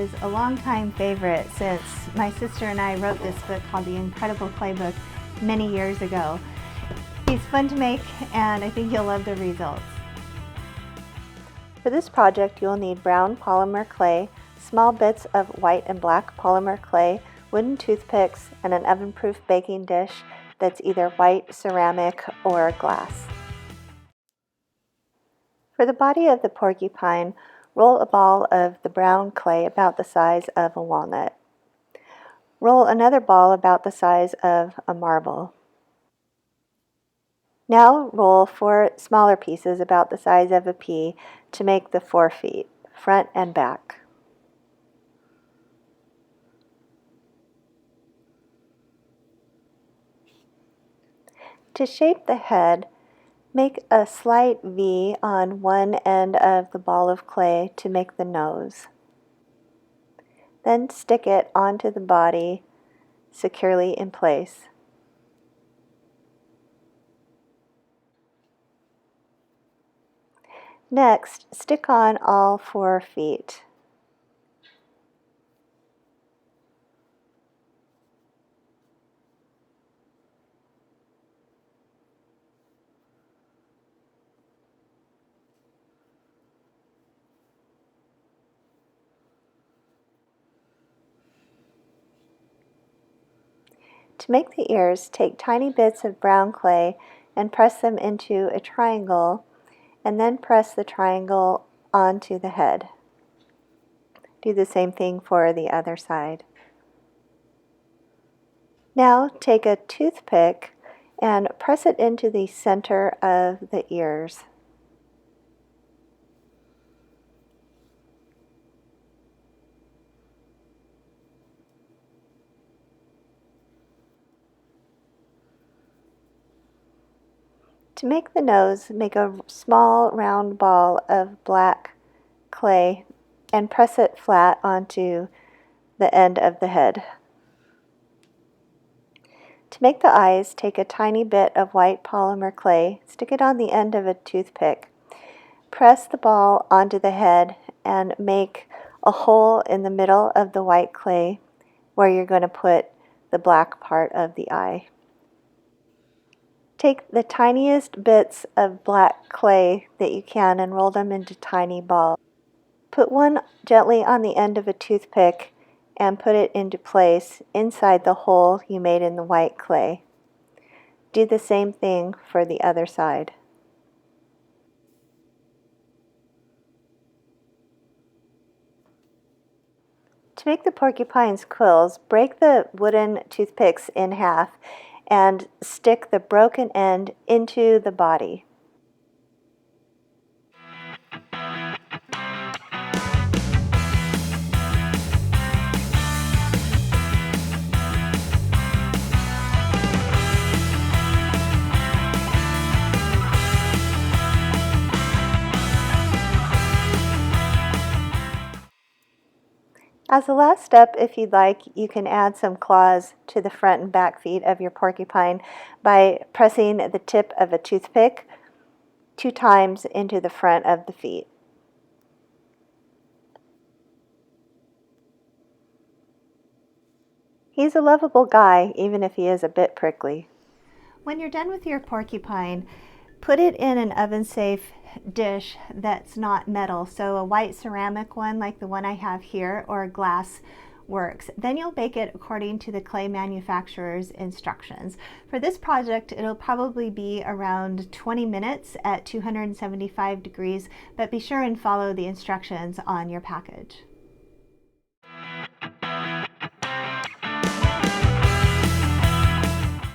is a longtime favorite since my sister and I wrote this book called The Untitled Playbook many years ago. He's fun to make, and I think you'll love the results. For this project, you'll need brown polymer clay, small bits of white and black polymer clay, wooden toothpicks, and an oven-proof baking dish that's either white, ceramic, or glass. For the body of the porcupine, roll a ball of the brown clay about the size of a walnut. Roll another ball about the size of a marble. Now roll 4 smaller pieces about the size of a pea to make the 4 feet, front and back. To shape the head, make a slight V on one end of the ball of clay to make the nose. Then stick it onto the body securely in place. Next, stick on all 4 feet. To make the ears, take tiny bits of brown clay and press them into a triangle, and then press the triangle onto the head. Do the same thing for the other side. Now take a toothpick and press it into the center of the ears. To make the nose, make a small round ball of black clay and press it flat onto the end of the head. To make the eyes, take a tiny bit of white polymer clay, stick it on the end of a toothpick. Press the ball onto the head and make a hole in the middle of the white clay where you're going to put the black part of the eye. Take the tiniest bits of black clay that you can and roll them into tiny balls. Put one gently on the end of a toothpick and put it into place inside the hole you made in the white clay. Do the same thing for the other side. To make the porcupines quills, break the wooden toothpicks in half and stick the broken end into the body. As a last step, if you'd like, you can add some claws to the front and back feet of your porcupine by pressing the tip of a toothpick 2 times into the front of the feet. He's a lovable guy, even if he is a bit prickly. When you're done with your porcupine, put it in an oven-safe dish that's not metal, so a white ceramic one like the one I have here, or glass works. Then you'll bake it according to the clay manufacturer's instructions. For this project, it'll probably be around 20 minutes at 275 degrees, but be sure and follow the instructions on your package.